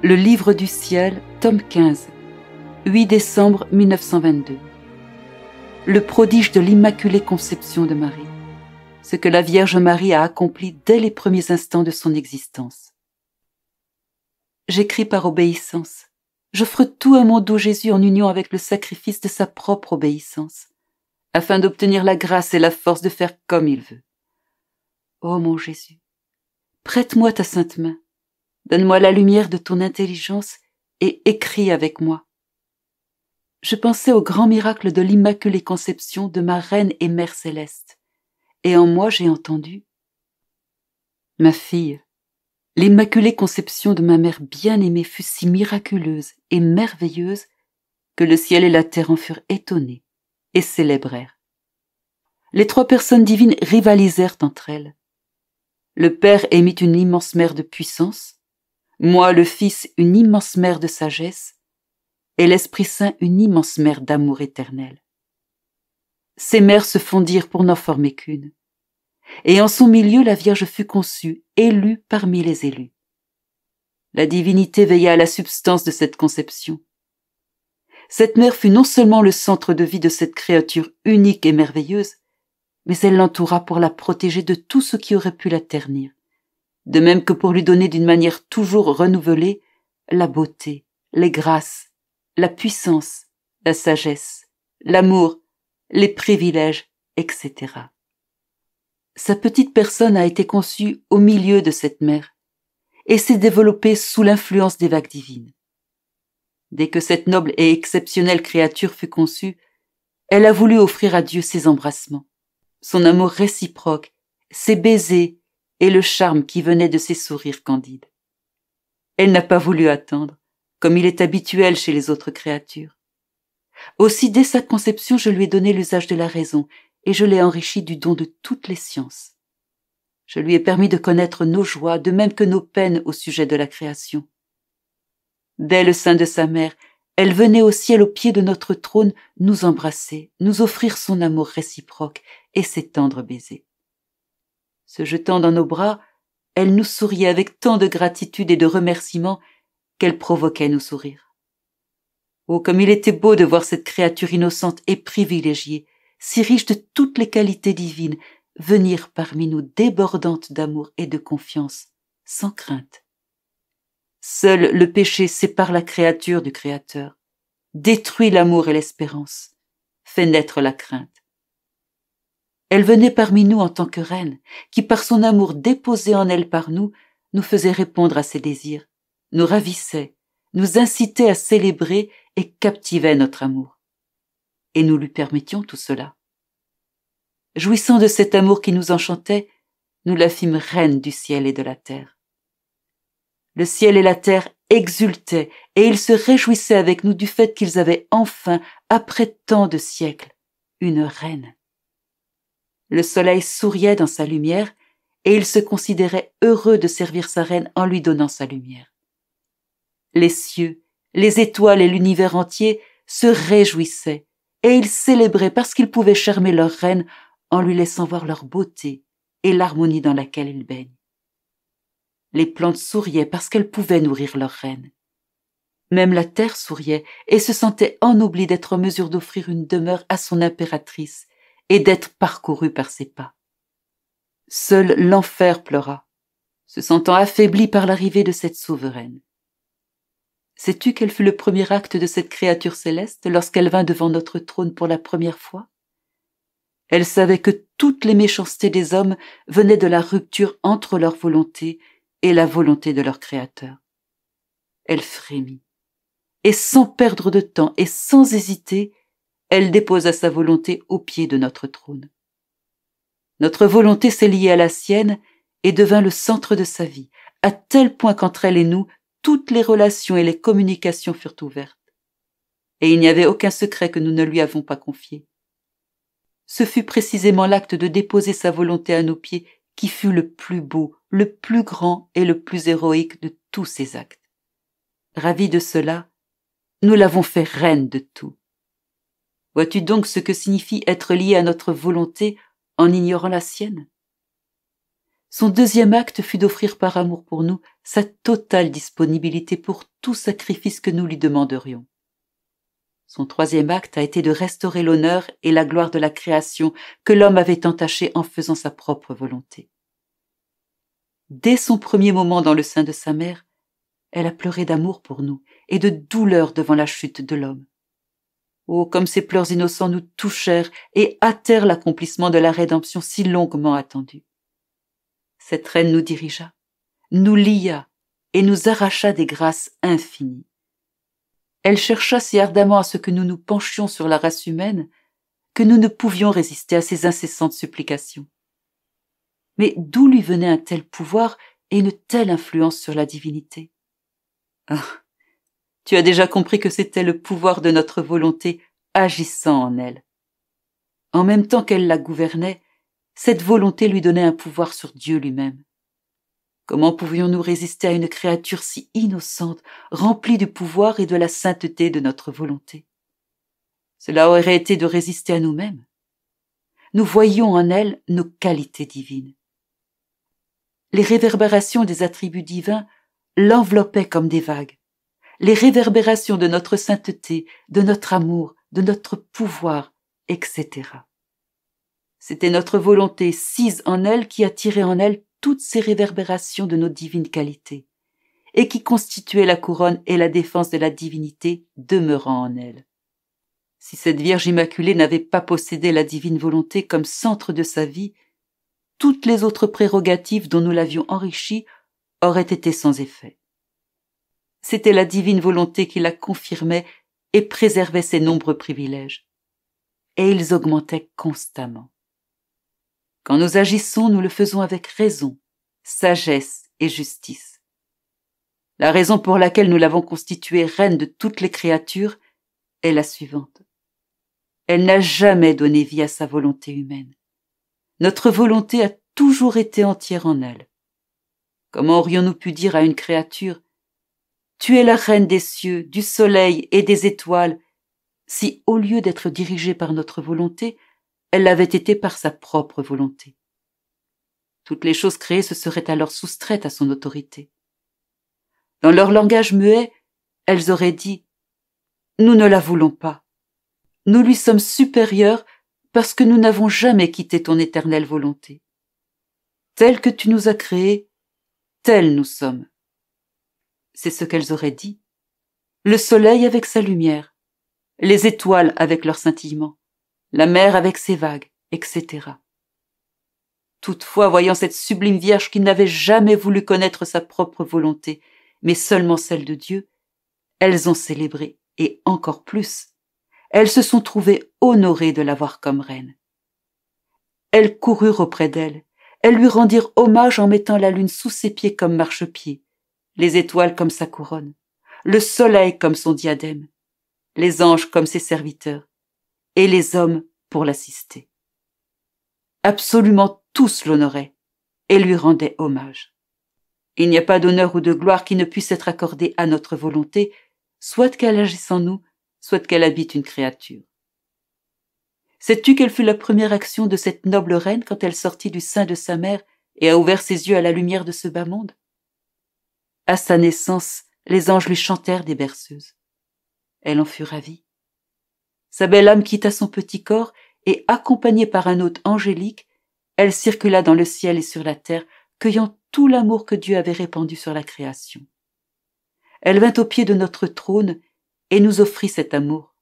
Le Livre du ciel, tome 15, 8 décembre 1922. Le prodige de l'Immaculée Conception de Marie, ce que la Vierge Marie a accompli dès les premiers instants de son existence. J'écris par obéissance. J'offre tout à mon doux Jésus en union avec le sacrifice de sa propre obéissance, afin d'obtenir la grâce et la force de faire comme il veut. Ô mon Jésus, prête-moi ta sainte main, donne-moi la lumière de ton intelligence et écris avec moi. Je pensais au grand miracle de l'Immaculée Conception de ma Reine et Mère Céleste, et en moi j'ai entendu. Ma fille, l'Immaculée Conception de ma mère bien-aimée fut si miraculeuse et merveilleuse que le ciel et la terre en furent étonnés et célébrèrent. Les trois personnes divines rivalisèrent entre elles. Le Père émit une immense mer de puissance, moi le Fils une immense mer de sagesse, et l'Esprit Saint une immense mer d'amour éternel. Ces mers se fondirent pour n'en former qu'une, et en son milieu la Vierge fut conçue, élue parmi les élus. La divinité veilla à la substance de cette conception. Cette mère fut non seulement le centre de vie de cette créature unique et merveilleuse, mais elle l'entoura pour la protéger de tout ce qui aurait pu la ternir, de même que pour lui donner d'une manière toujours renouvelée la beauté, les grâces, la puissance, la sagesse, l'amour, les privilèges, etc. Sa petite personne a été conçue au milieu de cette mer et s'est développée sous l'influence des vagues divines. Dès que cette noble et exceptionnelle créature fut conçue, elle a voulu offrir à Dieu ses embrassements, son amour réciproque, ses baisers et le charme qui venait de ses sourires candides. Elle n'a pas voulu attendre, comme il est habituel chez les autres créatures. Aussi, dès sa conception, je lui ai donné l'usage de la raison et je l'ai enrichi du don de toutes les sciences. Je lui ai permis de connaître nos joies, de même que nos peines au sujet de la création. Dès le sein de sa mère, elle venait au ciel au pied de notre trône nous embrasser, nous offrir son amour réciproque et ses tendres baisers. Se jetant dans nos bras, elle nous souriait avec tant de gratitude et de remerciement qu'elle provoquait nos sourires. Oh, comme il était beau de voir cette créature innocente et privilégiée, si riche de toutes les qualités divines, venir parmi nous débordante d'amour et de confiance, sans crainte. Seul le péché sépare la créature du Créateur, détruit l'amour et l'espérance, fait naître la crainte. Elle venait parmi nous en tant que reine, qui par son amour déposé en elle par nous faisait répondre à ses désirs, nous ravissait, nous incitait à célébrer et captivait notre amour. Et nous lui permettions tout cela. Jouissant de cet amour qui nous enchantait, nous la fîmes reine du ciel et de la terre. Le ciel et la terre exultaient et ils se réjouissaient avec nous du fait qu'ils avaient enfin, après tant de siècles, une reine. Le soleil souriait dans sa lumière et il se considérait heureux de servir sa reine en lui donnant sa lumière. Les cieux, les étoiles et l'univers entier se réjouissaient et ils célébraient parce qu'ils pouvaient charmer leur reine en lui laissant voir leur beauté et l'harmonie dans laquelle ils baignent. Les plantes souriaient parce qu'elles pouvaient nourrir leur reine. Même la terre souriait et se sentait ennoblie d'être en mesure d'offrir une demeure à son impératrice et d'être parcourue par ses pas. Seul l'enfer pleura, se sentant affaibli par l'arrivée de cette souveraine. Sais-tu quel fut le premier acte de cette créature céleste lorsqu'elle vint devant notre trône pour la première fois? Elle savait que toutes les méchancetés des hommes venaient de la rupture entre leur volonté et la volonté de leur Créateur. Elle frémit, et sans perdre de temps et sans hésiter, elle déposa sa volonté au pied de notre trône. Notre volonté s'est liée à la sienne et devint le centre de sa vie, à tel point qu'entre elle et nous, toutes les relations et les communications furent ouvertes. Et il n'y avait aucun secret que nous ne lui avons pas confié. Ce fut précisément l'acte de déposer sa volonté à nos pieds qui fut le plus beau, le plus grand et le plus héroïque de tous ses actes. Ravis de cela, nous l'avons fait reine de tout. Vois-tu donc ce que signifie être lié à notre volonté en ignorant la sienne? Son deuxième acte fut d'offrir par amour pour nous sa totale disponibilité pour tout sacrifice que nous lui demanderions. Son troisième acte a été de restaurer l'honneur et la gloire de la création que l'homme avait entaché en faisant sa propre volonté. Dès son premier moment dans le sein de sa mère, elle a pleuré d'amour pour nous et de douleur devant la chute de l'homme. Oh, comme ces pleurs innocents nous touchèrent et hâtèrent l'accomplissement de la rédemption si longuement attendue. Cette reine nous dirigea, nous lia et nous arracha des grâces infinies. Elle chercha si ardemment à ce que nous nous penchions sur la race humaine que nous ne pouvions résister à ses incessantes supplications. Mais d'où lui venait un tel pouvoir et une telle influence sur la divinité? Ah, tu as déjà compris que c'était le pouvoir de notre volonté agissant en elle. En même temps qu'elle la gouvernait, cette volonté lui donnait un pouvoir sur Dieu lui-même. Comment pouvions-nous résister à une créature si innocente, remplie du pouvoir et de la sainteté de notre volonté? Cela aurait été de résister à nous-mêmes. Nous voyions en elle nos qualités divines. Les réverbérations des attributs divins l'enveloppaient comme des vagues. Les réverbérations de notre sainteté, de notre amour, de notre pouvoir, etc. C'était notre volonté sise en elle qui attirait en elle toutes ces réverbérations de nos divines qualités, et qui constituaient la couronne et la défense de la divinité demeurant en elle. Si cette Vierge Immaculée n'avait pas possédé la divine volonté comme centre de sa vie, toutes les autres prérogatives dont nous l'avions enrichie auraient été sans effet. C'était la divine volonté qui la confirmait et préservait ses nombreux privilèges. Et ils augmentaient constamment. Quand nous agissons, nous le faisons avec raison, sagesse et justice. La raison pour laquelle nous l'avons constituée reine de toutes les créatures est la suivante. Elle n'a jamais donné vie à sa volonté humaine. Notre volonté a toujours été entière en elle. Comment aurions-nous pu dire à une créature « Tu es la reine des cieux, du soleil et des étoiles » si, au lieu d'être dirigée par notre volonté, elle l'avait été par sa propre volonté. Toutes les choses créées se seraient alors soustraites à son autorité. Dans leur langage muet, elles auraient dit « Nous ne la voulons pas. Nous lui sommes supérieurs parce que nous n'avons jamais quitté ton éternelle volonté. Telle que tu nous as créés, tels nous sommes. » C'est ce qu'elles auraient dit. Le soleil avec sa lumière, les étoiles avec leur scintillement, la mer avec ses vagues, etc. Toutefois, voyant cette sublime Vierge qui n'avait jamais voulu connaître sa propre volonté, mais seulement celle de Dieu, elles ont célébré, et encore plus, elles se sont trouvées honorées de l'avoir comme reine. Elles coururent auprès d'elle, elles lui rendirent hommage en mettant la lune sous ses pieds comme marchepied, les étoiles comme sa couronne, le soleil comme son diadème, les anges comme ses serviteurs, et les hommes pour l'assister. Absolument tous l'honoraient et lui rendaient hommage. Il n'y a pas d'honneur ou de gloire qui ne puisse être accordé à notre volonté, soit qu'elle agisse en nous, soit qu'elle habite une créature. Sais-tu quelle fut la première action de cette noble reine quand elle sortit du sein de sa mère et a ouvert ses yeux à la lumière de ce bas monde? À sa naissance, les anges lui chantèrent des berceuses. Elle en fut ravie. Sa belle âme quitta son petit corps et, accompagnée par un hôte angélique, elle circula dans le ciel et sur la terre, cueillant tout l'amour que Dieu avait répandu sur la création. Elle vint au pied de notre trône et nous offrit cet amour.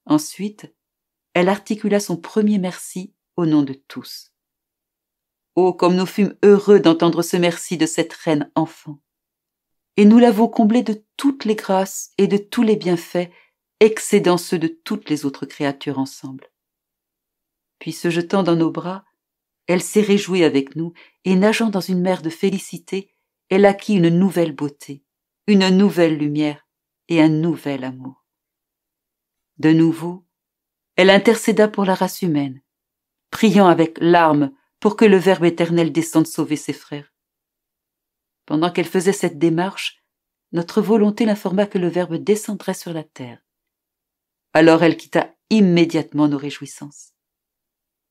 Ensuite, elle articula son premier merci au nom de tous. Oh, comme nous fûmes heureux d'entendre ce merci de cette reine enfant. Et nous l'avons comblée de toutes les grâces et de tous les bienfaits, excédant ceux de toutes les autres créatures ensemble. Puis, se jetant dans nos bras, elle s'est réjouie avec nous, et nageant dans une mer de félicité, elle acquit une nouvelle beauté, une nouvelle lumière et un nouvel amour. De nouveau, elle intercéda pour la race humaine, priant avec larmes pour que le Verbe éternel descende sauver ses frères. Pendant qu'elle faisait cette démarche, notre volonté l'informa que le Verbe descendrait sur la terre. Alors elle quitta immédiatement nos réjouissances.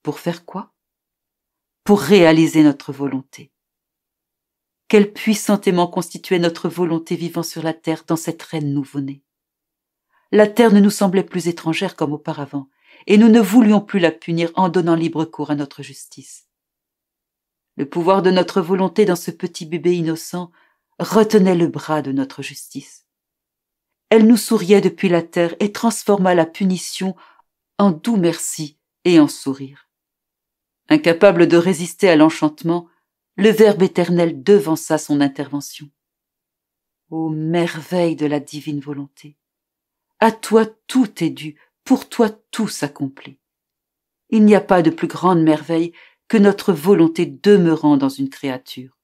Pour faire quoi? Pour réaliser notre volonté. quel puissant aimant constituait notre volonté vivant sur la terre dans cette reine nouveau-née. La terre ne nous semblait plus étrangère comme auparavant, et nous ne voulions plus la punir en donnant libre cours à notre justice. Le pouvoir de notre volonté dans ce petit bébé innocent retenait le bras de notre justice. Elle nous souriait depuis la terre et transforma la punition en doux merci et en sourire. Incapable de résister à l'enchantement, le Verbe éternel devança son intervention. Ô merveille de la divine volonté! À toi tout est dû, pour toi tout s'accomplit. Il n'y a pas de plus grande merveille que notre volonté demeurant dans une créature.